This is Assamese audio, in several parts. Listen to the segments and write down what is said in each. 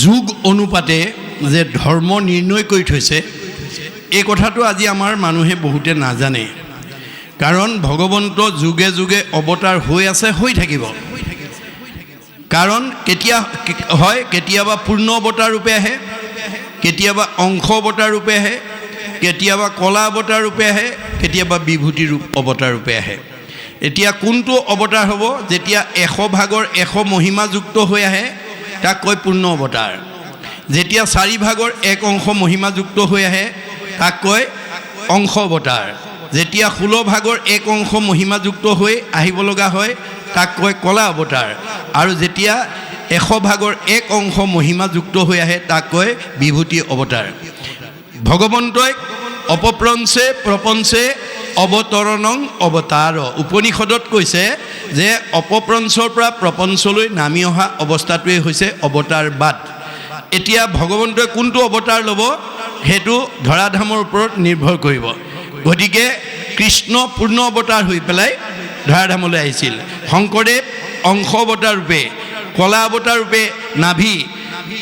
যুগ অনুপাতে যে ধৰ্ম নিৰ্ণয় কৰি থৈছে এই কথাটো আজি আমাৰ মানুহে বহুতে নাজানে কাৰণ ভগৱন্ত যুগে যুগে অৱতাৰ হৈ আছে হৈ থাকিব কাৰণ কেতিয়া হয় কেতিয়াবা পূৰ্ণ অৱতাৰ ৰূপে আহে কেতিয়াবা অংশ অৱতাৰ ৰূপে আহে কেতিয়াবা কলা অৱতাৰ ৰূপে আহে কেতিয়াবা বিভূতি ৰূপ অৱতাৰ ৰূপে আহে এতিয়া কোনটো অৱতাৰ হ'ব যেতিয়া 100 ভাগৰ 100 মহিমাযুক্ত হৈ আহে তাক কয় পূৰ্ণ অৱতাৰ যেতিয়া 4 ভাগৰ 1 অংশ মহিমাযুক্ত হৈ আহে তাক কয় অংশ অৱতাৰ যেতিয়া 16 ভাগৰ 1 অংশ মহিমাযুক্ত হৈ আহিব লগা হয় তাক কয় কলা অৱতাৰ আৰু যেতিয়া 100 ভাগৰ 1 অংশ মহিমাযুক্ত হৈ আহে তাক কয় বিভূতি অৱতাৰ ভগৱন্তই অপপ্ৰঞ্চে প্ৰপঞ্চে অৱতৰণং অৱতাৰ উপনিষদত কৈছে যে অপপ্ৰঞ্চৰ পৰা প্ৰপঞ্চলৈ নামি অহা অৱস্থাটোৱে হৈছে অৱতাৰবাদ এতিয়া ভগৱন্তই কোনটো অৱতাৰ ল'ব হেতু ধৰাধামৰ ওপৰত নিৰ্ভৰ কৰিব গতিকে কৃষ্ণ পূৰ্ণ অৱতাৰ হৈ পেলাই ধৰাধামলৈ আহিছিল শংকৰদেৱ অংশ অৱতাৰ ৰূপে কলা অৱতাৰ ৰূপে নাভি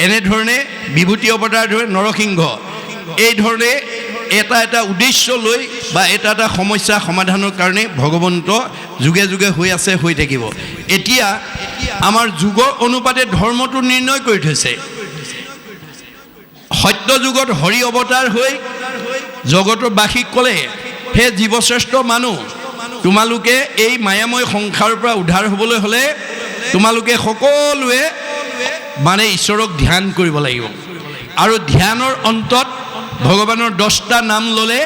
এনেধৰণে বিভূতি অৱতাৰ ধৰে নৰসিংহ এই ধৰণে এটা এটা উদ্দেশ্য লৈ বা এটা সমস্যা সমাধানৰ কাৰণে ভগৱন্ত যুগে যুগে হৈ আছে হৈ থাকিব এতিয়া আমাৰ যুগৰ অনুপাতে ধৰ্মটো নিৰ্ণয় কৰি থৈছে সত্য যুগত হৰি অৱতাৰ হৈ জগতৰ বাসীক ক'লে হে জীৱশ্ৰেষ্ঠ মানুহ তোমালোকে এই মায়াময় সংসাৰৰ পৰা উদ্ধাৰ হ'বলৈ হ'লে তোমালোকে সকলোৱে মানে ঈশ্বৰক ধ্যান কৰিব লাগিব আৰু ধ্যানৰ অন্তত ভগৱানৰ 10টা নাম ল'লে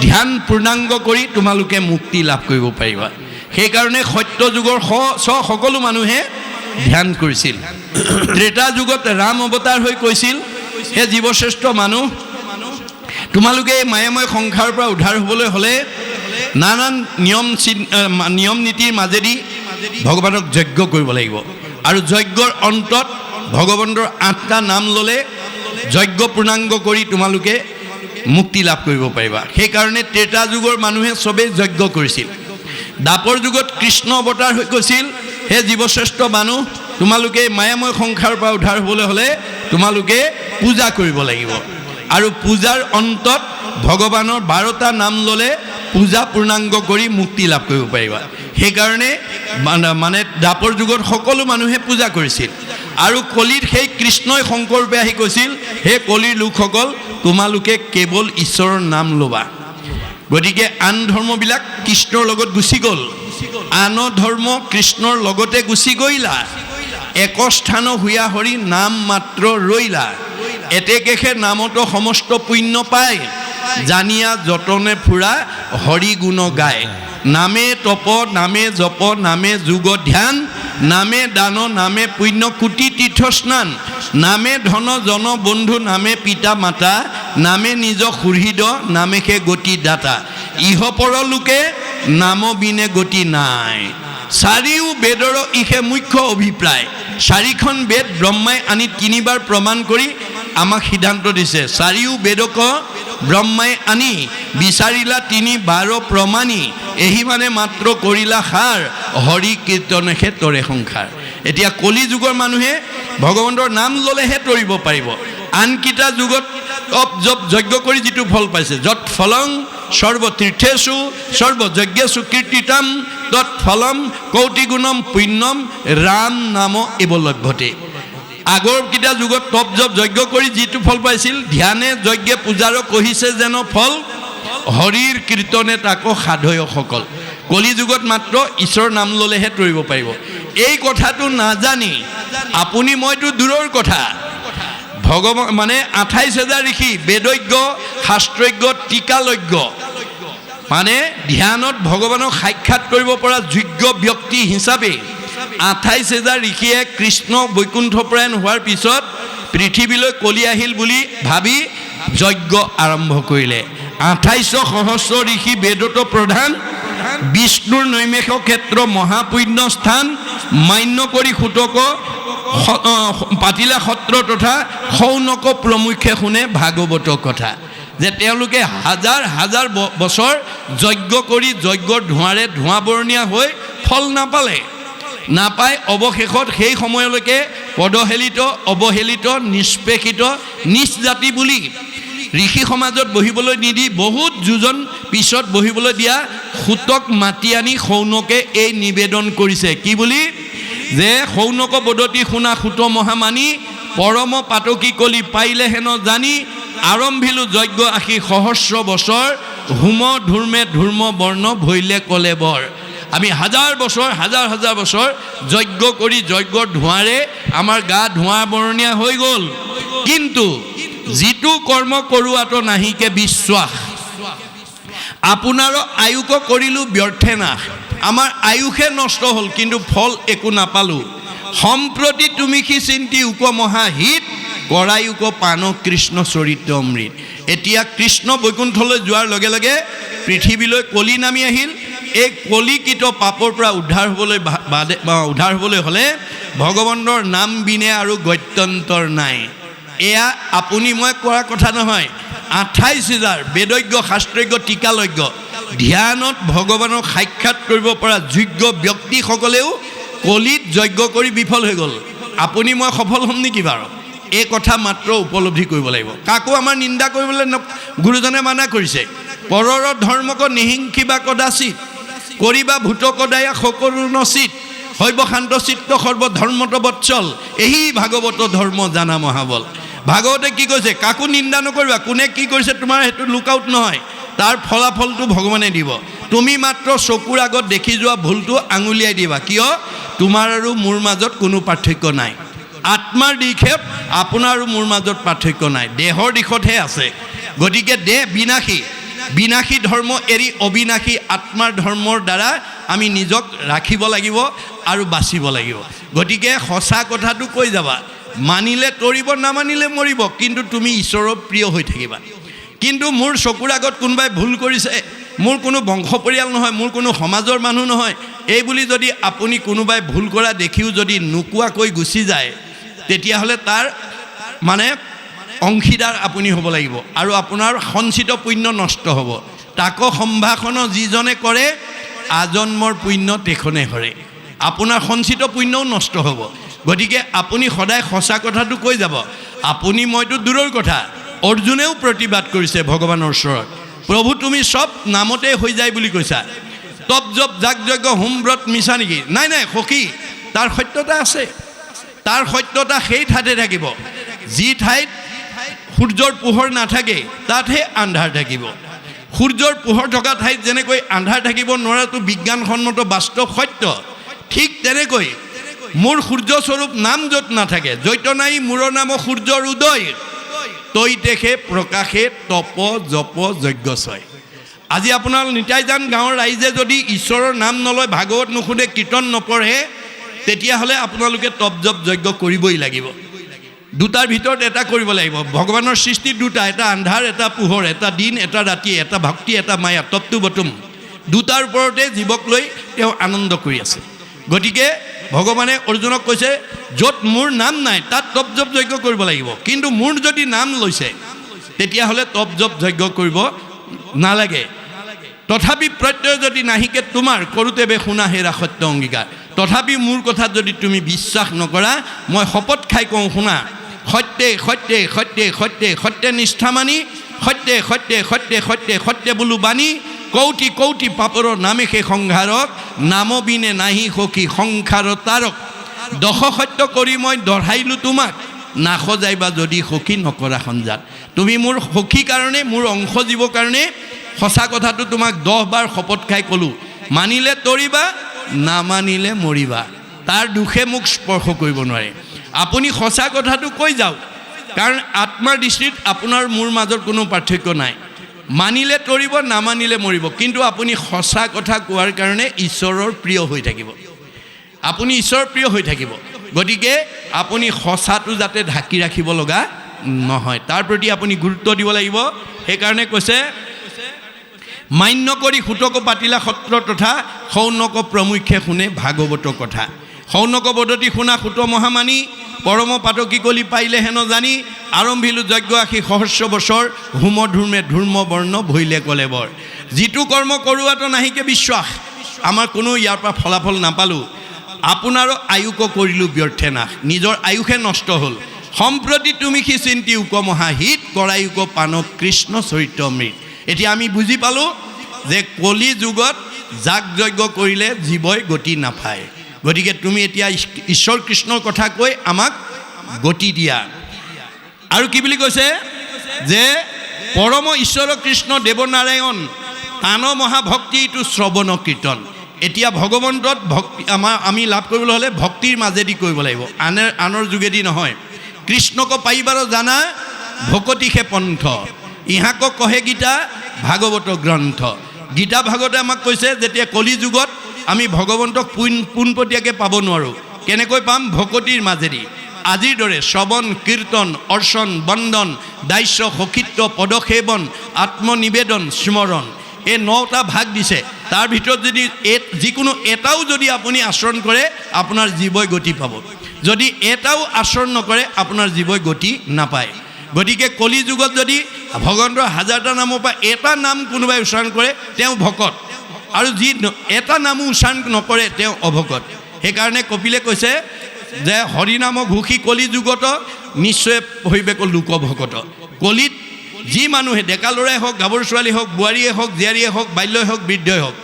ধ্যান পূৰ্ণাংগ কৰি তোমালোকে মুক্তি লাভ কৰিব পাৰিবা সেইকাৰণে সত্য যুগৰ সকলো মানুহে ধ্যান কৰিছিল ত্ৰেতা যুগত ৰাম অৱতাৰ হৈ কৈছিল হে জীৱশ্ৰেষ্ঠ মানুহ তোমালোকে এই মায়াময় সংসাৰৰ পৰা উদ্ধাৰ হ'বলৈ হ'লে নানান নিয়ম নীতিৰ মাজেদি ভগৱানক যজ্ঞ কৰিব লাগিব আৰু যজ্ঞৰ অন্তত ভগৱন্তৰ 8টা নাম ল'লে যজ্ঞ পূৰ্ণাংগ কৰি তোমালোকে মুক্তি লাভ কৰিব পাৰিবা সেইকাৰণে ত্ৰেতা যুগৰ মানুহে সবেই যজ্ঞ কৰিছিল দাপৰ যুগত কৃষ্ণ অৱতাৰ হৈ কৈছিল হে জীৱশ্ৰেষ্ঠ মানুহ তোমালোকে মায়াময় সংসাৰৰ পৰা উদ্ধাৰ হ'বলৈ হ'লে তোমালোকে পূজা কৰিব লাগিব আৰু পূজাৰ অন্তত ভগৱানৰ 12টা নাম ল'লে পূজা পূৰ্ণাংগ কৰি মুক্তি লাভ কৰিব পাৰিবা সেইকাৰণে মানে দাপৰ যুগত সকলো মানুহে পূজা কৰিছিল আৰু কলিত সেই কৃষ্ণই শংকৰ ৰূপে আহি কৈছিল হে কলিৰ লোকসকল তোমালোকে কেৱল ঈশ্বৰৰ নাম ল'বা গতিকে আন ধৰ্মবিলাক কৃষ্ণৰ লগত গুচি গ'ল আন ধৰ্ম কৃষ্ণৰ লগতে গুচি গৈলা এক স্থান হুয়া হৰি নাম মাত্ৰ ৰৈলা এতেকেহে নামতো সমস্ত পুণ্য পায় জানিয়া যতনে ফুৰা হৰি গুণ গায় নামে তপ নামে জপ নামে যোগ ধ্যান নামে দান নামে পুণ্য কোটি তীৰ্থ স্নান নামে ধন জন বন্ধু নামে পিতা মাতা নামে নিজ সুহৃদ নামে সে গতি দাতা ইহ পৰলোকে নাম বিনে গতি নাই চাৰিও বেদৰ ইহে মুখ্য অভিপ্ৰায় 4খন বেদ ব্ৰহ্মাই আনি 3বাৰ প্ৰমাণ কৰি আমাক সিদ্ধান্ত দিছে চাৰিও বেদক ব্ৰহ্মাই আনি বিচাৰিলা 3 প্ৰমাণী এহি মানে মাত্ৰ কৰিলা সাৰ হৰি কীৰ্তনেহে তৰে সংসাৰ এতিয়া কলি যুগৰ মানুহে ভগৱন্তৰ নাম ল'লেহে তৰিব পাৰিব আনকিটা যুগত যজ্ঞ কৰি যিটো ফল পাইছে যত ফলং সৰ্বতীৰ্থেষু সৰ্বযজ্ঞেষু কীৰ্তিতম তৎ ফলম কৌটিগুণম পুণ্যম ৰাম নাম এব লভ্যতে আগৰ কিটা যুগত তপ জপ যজ্ঞ কৰি যিটো ফল পাইছিল ধ্যানে যজ্ঞে পূজাৰ কহিছে যেন ফল হৰিৰ কীৰ্তনে তাকো সাধয়সকল কলি যুগত মাত্ৰ ঈশ্বৰৰ নাম ল'লেহে তৰিব পাৰিব এই কথাটো নাজানি আপুনি মইতো দূৰৰ কথা ভগৱান মানে 28000 ঋষি বেদজ্ঞ শাস্ত্ৰজ্ঞ টিকালজ্ঞ মানে ধ্যানত ভগৱানক সাক্ষাৎ কৰিব পৰা যোগ্য ব্যক্তি হিচাপে 28000 ঋষিয়ে কৃষ্ণ বৈকুণ্ঠপ্ৰায়ণ হোৱাৰ পিছত পৃথিৱীলৈ কলি আহিল বুলি ভাবি যজ্ঞ আৰম্ভ কৰিলে 2800 সহস্ৰ ঋষি বেদত প্ৰধান বিষ্ণুৰ নৈমেষ ক্ষেত্ৰ মহাপুণ্য স্থান মান্য কৰি সুতক পাতিলা সত্ৰ তথা শৌনক প্ৰমুখ্যে শুনে ভাগৱত কথা যে তেওঁলোকে হাজাৰ হাজাৰ বছৰ যজ্ঞ কৰি যজ্ঞৰ ধোঁৱাৰে ধোঁৱা বৰণীয়া হৈ ফল নাপালে নাপায় অৱশেষত সেই সময়লৈকে পদহেলিত অৱহেলিত নিষ্পেষিত নিচ জাতি বুলি ঋষি সমাজত বহিবলৈ নিদি বহুত যোজন পিছত বহিবলৈ দিয়া সুতক মাতি আনি শৌনকে এই নিবেদন কৰিছে কি বুলি যে শৌনক বদতি শুনা সুত মহামানী পৰম পাতকী কলি পাইলে হেন জানি আৰম্ভিলো যজ্ঞ আশী সহস্ৰ বছৰ হোম ধূৰ্মে ধূৰ্ম বৰ্ণ ভৈলে কলে বৰ আমি হাজাৰ বছৰ যজ্ঞ কৰি যজ্ঞৰ ধোঁৱাৰে আমাৰ গা ধোঁৱা বৰণীয়া হৈ গ'ল কিন্তু যিটো কৰ্ম কৰোৱাটো নাহিকে বিশ্বাস আপোনাৰ আয়ুক কৰিলোঁ ব্যৰ্থে নাশ আমাৰ আয়ুষে নষ্ট হ'ল কিন্তু ফল একো নাপালোঁ সম্প্ৰতি তুমি কি চিন্তি উপমহাহিত কৰায়ুক পান কৃষ্ণ চৰিত্ৰ অমৃত এতিয়া কৃষ্ণ বৈকুণ্ঠলৈ যোৱাৰ লগে লগে পৃথিৱীলৈ কলি নামি আহিল এই কলিকিত পাপৰ পৰা উদ্ধাৰ হ'বলৈ হ'লে ভগৱানৰ নাম বিনে আৰু গত্যন্তৰ নাই এয়া আপুনি মই কৰা কথা নহয় 28,000 বেদজ্ঞ শাস্ত্ৰজ্ঞ টিকালজ্ঞ ধ্যানত ভগৱানক সাক্ষাৎ কৰিব পৰা যোগ্য ব্যক্তিসকলেও কলিত যজ্ঞ কৰি বিফল হৈ গ'ল আপুনি মই সফল হ'ম নেকি বাৰু এই কথা মাত্ৰ উপলব্ধি কৰিব লাগিব কাকো আমাৰ নিন্দা কৰিবলৈ গুৰুজনে মানা কৰিছে পৰৰ ধৰ্মক নিহিংসিবা কদাচিত কৰিবা ভূত কদায়া সকলো নচিত হৈব শান্ত চিত্ত সৰ্বধৰ্মত বৎসল এই ভাগৱত ধৰ্ম জানা মহাবল ভাগৱতে কি কৈছে কাকো নিন্দা নকৰিবা কোনে কি কৰিছে তোমাৰ সেইটো লুক আউট নহয় তাৰ ফলাফলটো ভগৱানে দিব তুমি মাত্ৰ চকুৰ আগত দেখি যোৱা ভুলটো আঙুলিয়াই দিবা কিয় তোমাৰ আৰু মোৰ মাজত কোনো পাৰ্থক্য নাই আত্মাৰ দিশত আপোনাৰ আৰু মোৰ মাজত পাৰ্থক্য নাই দেহৰ দিশতহে আছে গতিকে দেহ বিনাশী ধৰ্ম এৰি অবিনাশী আত্মাৰ ধৰ্মৰ দ্বাৰা আমি নিজক ৰাখিব লাগিব আৰু বাচিব লাগিব গতিকে সঁচা কথাটো কৈ যাবা মানিলে তৰিব নামানিলে মৰিব কিন্তু তুমি ঈশ্বৰৰ প্ৰিয় হৈ থাকিবা কিন্তু মোৰ চকুৰ আগত কোনোবাই ভুল কৰিছে মোৰ কোনো বংশ পৰিয়াল নহয় মোৰ কোনো সমাজৰ মানুহ নহয় এই বুলি যদি আপুনি কোনোবাই ভুল কৰা দেখিও যদি নোকোৱাকৈ গুচি যায় তেতিয়াহ'লে তাৰ মানে অংশীদাৰ আপুনি হ'ব লাগিব আৰু আপোনাৰ সঞ্চিত পুণ্য নষ্ট হ'ব তাকো সম্ভাষণ যিজনে কৰে আজন্মৰ পুণ্য তেখনে হৰে আপোনাৰ সঞ্চিত পুণ্যও নষ্ট হ'ব গতিকে আপুনি সদায় সঁচা কথাটো কৈ যাব আপুনি মইতো দূৰৰ কথা অৰ্জুনেও প্ৰতিবাদ কৰিছে ভগৱানৰ ওচৰত প্ৰভু তুমি সব নামতে হৈ যায় বুলি কৈছা তপ জপ যাগ যজ্ঞ হোম ব্ৰত মিছা নেকি নাই সখী তাৰ সত্যতা আছে তাৰ সত্যতা সেই ঠাইতে থাকিব যি ঠাইত সূৰ্যৰ পোহৰ নাথাকে তাতহে আন্ধাৰ থাকিব সূৰ্যৰ পোহৰ থকা ঠাইত যেনেকৈ আন্ধাৰ থাকিব নোৱাৰাটো বিজ্ঞানসন্মত বাস্তৱ সত্য ঠিক তেনেকৈ মোৰ সূৰ্যস্বৰূপ নাম য'ত নাথাকে জৈত নাই মোৰ নাম সূৰ্যৰ উদয় তৈ তেখে প্ৰকাশে তপ জপ যজ্ঞ ছয় আজি আপোনাৰ নিতাইজান গাঁৱৰ ৰাইজে যদি ঈশ্বৰৰ নাম নলয় ভাগৱত নুশুনে কীৰ্তন নপঢ়ে তেতিয়াহ'লে আপোনালোকে তপ জপ যজ্ঞ কৰিবই লাগিব দুটাৰ ভিতৰত এটা কৰিব লাগিব ভগৱানৰ সৃষ্টি দুটা এটা আন্ধাৰ এটা পোহৰ এটা দিন এটা ৰাতি এটা ভক্তি এটা মায়া তপটো বটুম দুটাৰ ওপৰতে জীৱক লৈ তেওঁ আনন্দ কৰি আছে গতিকে ভগৱানে অৰ্জুনক কৈছে য'ত মোৰ নাম নাই তাত তপ জপ যজ্ঞ কৰিব লাগিব কিন্তু মোৰ যদি নাম লৈছে তেতিয়াহ'লে তপ জপ যজ্ঞ কৰিব নালাগে তথাপি প্ৰত্যয় যদি নাহিকে তোমাৰ কৰোঁতে বে শুনা হেৰা সত্য অংগীকাৰ তথাপি মোৰ কথাত যদি তুমি বিশ্বাস নকৰা মই শপত খাই কওঁ শুনা সত্যে সত্যে সত্যে সত্যে সত্যে নিষ্ঠা মানি সত্যে সত্যে সত্যে সত্যে সত্যে বোলো বাণী কৌটি কৌটি পাপৰ নামে সেই সংসাৰক নাম বিনে নাহি সখী সংসাৰ তাৰক দশ সত্য কৰি মই দঢ়াইলোঁ তোমাক নাসজাইবা যদি সখী নকৰা সঞ্জাত তুমি মোৰ সখী কাৰণে মোৰ অংশ জীৱ কাৰণে সঁচা কথাটো তোমাক 10 বাৰ শপত খাই ক'লোঁ মানিলে তৰিবা নামানিলে মৰিবা তাৰ দুখে মোক স্পৰ্শ কৰিব নোৱাৰে আপুনি সঁচা কথাটো কৈ যাওক কাৰণ আত্মাৰ দৃষ্টিত আপোনাৰ মোৰ মাজত কোনো পাৰ্থক্য নাই মানিলে তৰিব নামানিলে মৰিব কিন্তু আপুনি সঁচা কথা কোৱাৰ কাৰণে ঈশ্বৰৰ প্ৰিয় হৈ থাকিব আপুনি ঈশ্বৰৰ প্ৰিয় হৈ থাকিব গতিকে আপুনি সঁচাটো যাতে ঢাকি ৰাখিব লগা নহয় তাৰ প্ৰতি আপুনি গুৰুত্ব দিব লাগিব সেইকাৰণে কৈছে মান্য কৰি সুতক পাতিলা সত্ৰ তথা শৌনক প্ৰমুখ্যে শুনে ভাগৱত কথা শৌনক বদতি শুনা সুত মহামানী পৰম পাতকী কলি পাইলে হেন জানি আৰম্ভিলো যজ্ঞ আশী সহস্ৰ বছৰ হোম ধূৰ্মে ধূৰ্ম বৰ্ণ ভৈলে কলে বৰ যিটো কৰ্ম কৰোৱাটো নাহিকে বিশ্বাস আমাৰ কোনো ইয়াৰ পৰা ফলাফল নাপালোঁ আপোনাৰো আয়ুক কৰিলোঁ ব্যৰ্থে নাশ, নিজৰ আয়ুষে নষ্ট হ'ল। সম্প্ৰতি তুমি সি চিন্তি উকমহাহিত কৰায়ুক পানক কৃষ্ণ চৰিত্ৰ মৃত। এতিয়া আমি বুজি পালোঁ যে কলি যুগত যাগ যজ্ঞ কৰিলে জীৱই গতি নাপায়। গতিকে তুমি এতিয়া ঈশ্বৰ কৃষ্ণৰ কথা কৈ আমাক গতি দিয়া। আৰু কি বুলি কৈছে যে পৰম ঈশ্বৰ কৃষ্ণ দেৱনাৰায়ণ তান মহাভক্তি এইটো শ্ৰৱণ কীৰ্তন। এতিয়া ভগৱন্তত ভক্তি আমি লাভ কৰিবলৈ হ'লে ভক্তিৰ মাজেদি কৰিব লাগিব, আনৰ যোগেদি নহয়। কৃষ্ণক পাইবাৰ জানা ভকতিহে পন্থ, ইহাক কহে গীতা ভাগৱত গ্ৰন্থ। গীতা ভাগৱতে আমাক কৈছে যেতিয়া কলি যুগত আমি ভগৱন্তক পোনপটীয়াকৈ পাব নোৱাৰোঁ। কেনেকৈ পাম? ভকতিৰ মাজেদি। আজিৰ দৰে শ্ৰৱণ কীৰ্তন অৰ্চন বন্দন দাস্য সখিত্ব পদসেৱন আত্মনিবেদন স্মৰণ, এই 9টা ভাগ দিছে। তাৰ ভিতৰত যদি যিকোনো এটাও যদি আপুনি আচৰণ কৰে আপোনাৰ জীৱই গতি পাব, যদি এটাও আচৰণ নকৰে আপোনাৰ জীৱই গতি নাপায়। গতিকে কলি যুগত যদি ভগৱন্তৰ 1000টা নামৰ পৰা এটা নাম কোনোবাই উচ্চাৰণ কৰে তেওঁ ভকত, আৰু যি এটা নামো উচ্চাৰণ নকৰে তেওঁ অভকত। সেইকাৰণে কপিলে কৈছে যে হৰিনাম ঘোষি কলি যুগত নিশ্চয় হৈবেক লোকভকত। কলিত যি মানুহে ডেকা ল'ৰাই হওক গাভৰু ছোৱালী হওক বোৱাৰীয়ে হওক জীয়াৰীয়ে হওক বাল্যই হওক বৃদ্ধই হওক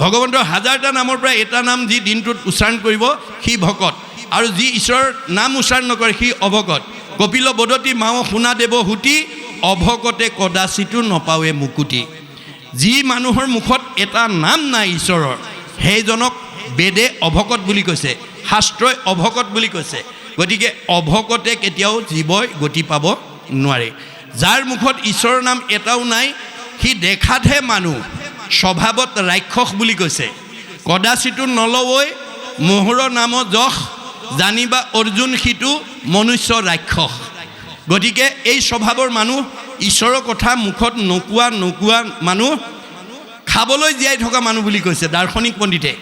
ভগৱন্তৰ 1000টা নামৰ পৰা এটা নাম যি দিনটোত উচ্চাৰণ কৰিব সি ভকত, আৰু যি ঈশ্বৰৰ নাম উচ্চাৰণ নকৰে সি অভকত। কপিল বদতি মাও শুনা দেৱ হুতি অভকতে কদাচিতো নপাৱে মুকুতি। যি মানুহৰ মুখত এটা নাম নাই ঈশ্বৰৰ সেইজনক বেদে অভকত বুলি কৈছে, শাস্ত্ৰই অভকত বুলি কৈছে। গতিকে অভকতে কেতিয়াও জীৱই গতি পাব নোৱাৰে। যাৰ মুখত ঈশ্বৰৰ নাম এটাও নাই সি দেখাতহে মানুহ, স্বভাৱত ৰাক্ষস বুলি কৈছে। কদাচিতো নলৱৈ মোহৰৰ নাম যশ জানিবা অৰ্জুন সিটো মনুষ্য ৰাক্ষস। গতিকে এই স্বভাৱৰ মানুহ, ঈশ্বৰৰ কথা মুখত নোকোৱা মানুহ, খাবলৈ জীয়াই থকা মানুহ বুলি কৈছে দাৰ্শনিক পণ্ডিতে,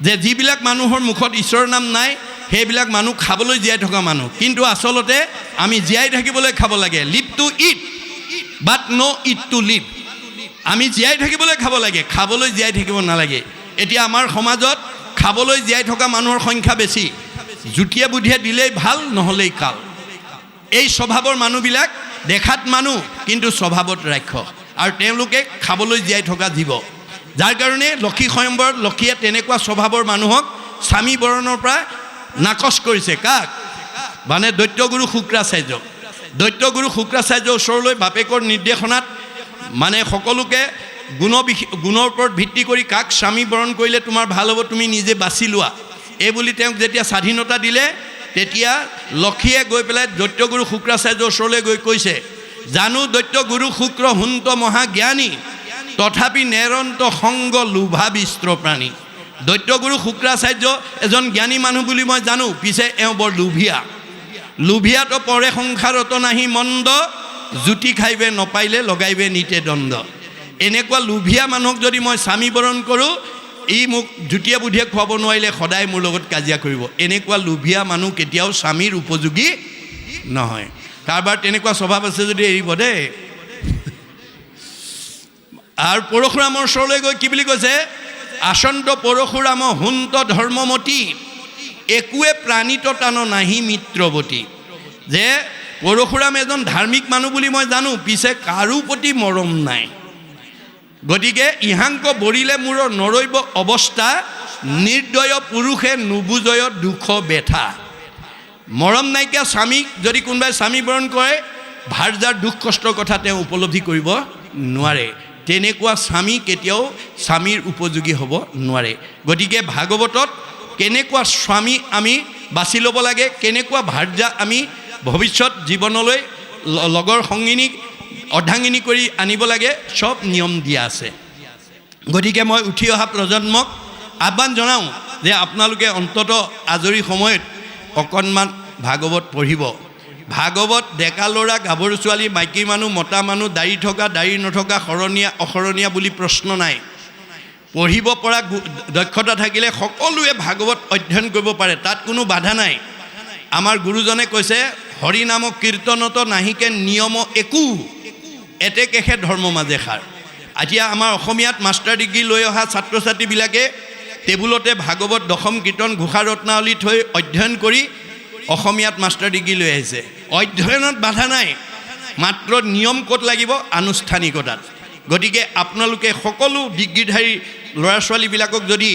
যে যিবিলাক মানুহৰ মুখত ঈশ্বৰৰ নাম নাই সেইবিলাক মানুহ খাবলৈ জীয়াই থকা মানুহ। কিন্তু আচলতে আমি জীয়াই থাকিবলৈ খাব লাগে, live to eat but not' eat to live. আমি জীয়াই থাকিবলৈ খাব লাগে, খাবলৈ জীয়াই থাকিব নালাগে। এতিয়া আমাৰ সমাজত খাবলৈ জীয়াই থকা মানুহৰ সংখ্যা বেছি, জুতিয়ে বুদ্ধিয়ে দিলেই ভাল নহ'লেই কাল। এই স্বভাৱৰ মানুহবিলাক দেখাত মানুহ কিন্তু স্বভাৱত ৰাক্ষস, আৰু তেওঁলোকে খাবলৈ জীয়াই থকা জীৱ। যাৰ কাৰণে লক্ষী স্বয়ম্বৰত লক্ষীয়ে তেনেকুৱা স্বভাৱৰ মানুহক স্বামী বৰণৰ পৰা নাকচ কৰিছে। কাক? মানে দৈত্যগুৰু শুক্ৰাচাৰ্যক। দৈত্যগুৰু শুক্ৰাচাৰ্যৰ ওচৰলৈ বাপেকৰ নিৰ্দেশনাত মানে সকলোকে গুণৰ ওপৰত ভিত্তি কৰি কাক স্বামী বৰণ কৰিলে তোমাৰ ভাল হ'ব তুমি নিজে বাছি লোৱা, এই বুলি তেওঁক যেতিয়া স্বাধীনতা দিলে তেতিয়া লক্ষীয়ে গৈ পেলাই দৈত্যগুৰু শুক্ৰাচাৰ্যৰ ওচৰলৈ গৈ কৈছে, জানো দৈত্যগুৰু শুক্ৰ হুন্ত মহাজ্ঞানী তথাপি নেৰন্ত সংগ লোভাবিস্ত্ৰ প্ৰাণী। দৈত্যগুৰু শুক্ৰাচাৰ্য এজন জ্ঞানী মানুহ বুলি মই জানো, পিছে এওঁ বৰ লোভিয়া। লোভিয়াতো পৰে সংসাৰত নাহি মন্দ জুতি খাইবে নপাইলে লগাইবে নিতে দণ্ড। এনেকুৱা লোভিয়া মানুহক যদি মই স্বামী বৰণ কৰোঁ ই মোক জুতিয়ে বুদ্ধিয়ে খুৱাব নোৱাৰিলে সদায় মোৰ লগত কাজিয়া কৰিব। এনেকুৱা লোভিয়া মানুহ কেতিয়াও স্বামীৰ উপযোগী নহয়। কাৰোবাৰ তেনেকুৱা স্বভাৱ আছে যদি এৰিব দেই। আৰু পৰশুৰামৰ ওচৰলৈ গৈ কি বুলি কৈছে? আচন্ত পৰশুৰাম হুন্ত ধৰ্মমতী একোৱে প্ৰাণিত টান নাহি মিত্ৰৱতী। যে পৰশুৰাম এজন ধাৰ্মিক মানুহ বুলি মই জানো, পিছে কাৰো প্ৰতি মৰম নাই। গতিকে ইহাংক বৰিলে মূৰৰ নৰৈব অৱস্থা নিৰ্দয় পুৰুষে নুবুজয় দুখ বেথা। মৰম নাইকিয়া স্বামীক যদি কোনোবাই স্বামী বৰণ কৰে ভাৰ্যাৰ দুখ কষ্টৰ কথা তেওঁ উপলব্ধি কৰিব নোৱাৰে। তেনেকুৱা স্বামী কেতিয়াও স্বামীৰ উপযোগী হ'ব নোৱাৰে। গতিকে ভাগৱতত কেনেকুৱা স্বামী আমি বাছি ল'ব লাগে, কেনেকুৱা ভাৰ্যা আমি ভৱিষ্যত জীৱনলৈ লগৰ সংগিনীক অৰ্ধাংগিনী কৰি আনিব লাগে, সব নিয়ম দিয়া আছে। গতিকে মই উঠি অহা প্ৰজন্মক আহ্বান জনাওঁ যে আপোনালোকে অন্তত আজৰি সময়ত অকণমান ভাগৱত পঢ়িব। ভাগৱত ডেকা ল'ৰা গাভৰু ছোৱালী মাইকী মানুহ মতা মানুহ দাড়ি থকা দাড়ি নথকা শৰণীয়া অশৰণীয়া বুলি প্ৰশ্ন নাই। পঢ়িব পৰা দক্ষতা থাকিলে সকলোৱে ভাগৱত অধ্যয়ন কৰিব পাৰে, তাত কোনো বাধা নাই। আমাৰ গুৰুজনে কৈছে হৰি নাম কীৰ্তনত নাহিকে নিয়ম একো এতেকেহে ধৰ্ম মাজে সাৰ। এতিয়া আমাৰ অসমীয়াত মাষ্টাৰ ডিগ্ৰী লৈ অহা ছাত্ৰ ছাত্ৰীবিলাকে টেবুলতে ভাগৱত দশম কীৰ্তন ঘোষা ৰত্নাৱলী থৈ অধ্যয়ন কৰি অসমীয়াত মাষ্টাৰ ডিগ্ৰী লৈ আহিছে। অধ্যয়নত বাধা নাই, মাত্ৰ নিয়ম ক'ত লাগিব? আনুষ্ঠানিকতাত। গতিকে আপোনালোকে সকলো ডিগ্ৰীধাৰী ল'ৰা ছোৱালীবিলাকক যদি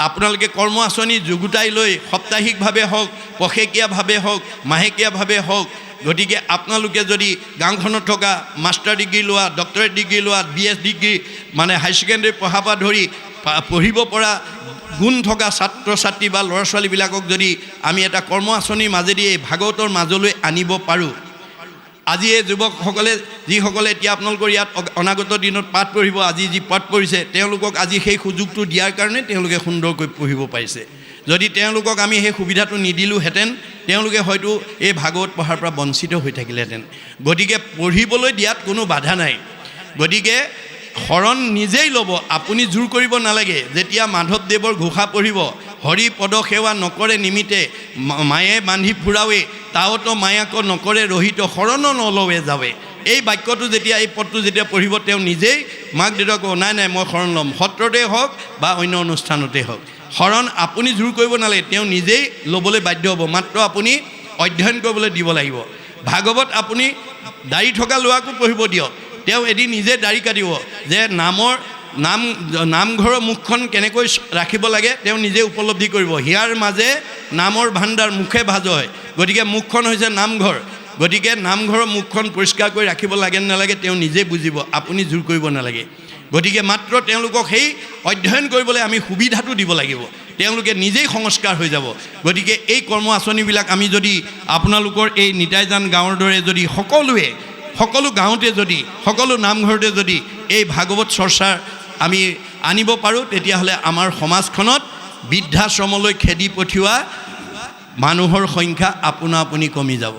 আপোনালোকে কৰ্ম আঁচনি যুগুতাই লৈ সাপ্তাহিকভাৱে হওক, পষেকীয়াভাৱে হওক, মাহেকীয়াভাৱে হওক, গতিকে আপোনালোকে যদি গাঁওখনত থকা মাষ্টাৰ ডিগ্ৰী লোৱা, ডক্টৰেট ডিগ্ৰী লোৱা, BS ডিগ্ৰী মানে হাই ছেকেণ্ডেৰী পঢ়াৰ পৰা ধৰি পঢ়িব পৰা গুণ থকা ছাত্ৰ ছাত্ৰী বা ল'ৰা ছোৱালীবিলাকক যদি আমি এটা কৰ্ম আঁচনিৰ মাজেদি এই ভাগৱতৰ মাজলৈ আনিব পাৰোঁ, আজি এই যুৱকসকলে যিসকলে এতিয়া আপোনালোকৰ ইয়াত অনাগত দিনত পাঠ পঢ়িব, আজি যি পাঠ পঢ়িছে তেওঁলোকক আজি সেই সুযোগটো দিয়াৰ কাৰণে তেওঁলোকে সুন্দৰকৈ পঢ়িব পাৰিছে। যদি তেওঁলোকক আমি সেই সুবিধাটো নিদিলোঁহেঁতেন তেওঁলোকে হয়তো এই ভাগৱত পঢ়াৰ পৰা বঞ্চিত হৈ থাকিলেহেঁতেন। গতিকে পঢ়িবলৈ দিয়াত কোনো বাধা নাই। গতিকে শৰণ নিজেই ল'ব, আপুনি জোৰ কৰিব নালাগে। যেতিয়া মাধৱদেৱৰ ঘোষা পঢ়িব, হৰি পদ সেৱা নকৰে নিমিতে, মায়ে বান্ধি ফুৰাৱে তাওত মায়াক নকৰে ৰহিত, শৰণ নলৱে যাৱে। এই বাক্যটো যেতিয়া, এই পদটো যেতিয়া পঢ়িব তেওঁ নিজেই মাক দেউতাক ক'ব, নাই নাই মই শৰণ ল'ম, সত্ৰতে হওক বা অন্য অনুষ্ঠানতে হওক। শৰণ আপুনি জোৰ কৰিব নালাগে, তেওঁ নিজেই ল'বলৈ বাধ্য হ'ব, মাত্ৰ আপুনি অধ্যয়ন কৰিবলৈ দিব লাগিব। ভাগৱত আপুনি দাড়ি থকা ল'ৰাকো পঢ়িব দিয়ক, তেওঁ এদিন নিজে দাড়ি কাটিব, যে নামঘৰৰ মুখখন কেনেকৈ ৰাখিব লাগে তেওঁ নিজে উপলব্ধি কৰিব। হিয়াৰ মাজে নামৰ ভাণ্ডাৰ মুখে ভাজ হয়, গতিকে মুখখন হৈছে নামঘৰ। গতিকে নামঘৰৰ মুখখন পৰিষ্কাৰ কৰি ৰাখিব লাগে নালাগে তেওঁ নিজে বুজিব, আপুনি জোৰ কৰিব নালাগে। গতিকে মাত্ৰ তেওঁলোকক সেই অধ্যয়ন কৰিবলৈ আমি সুবিধাটো দিব লাগিব, তেওঁলোকে নিজেই সংস্কাৰ হৈ যাব। গতিকে এই কৰ্ম আঁচনিবিলাক আমি যদি আপোনালোকৰ এই নিতাইজান গাঁৱৰ দৰে যদি সকলোৱে, সকলো গাঁৱতে যদি, সকলো নামঘৰতে যদি এই ভাগৱত চৰ্চাৰ আমি আনিব পাৰোঁ, তেতিয়াহ'লে আমাৰ সমাজখনত বৃদ্ধাশ্ৰমলৈ খেদি পঠিওৱা মানুহৰ সংখ্যা আপোনা আপুনি কমি যাব।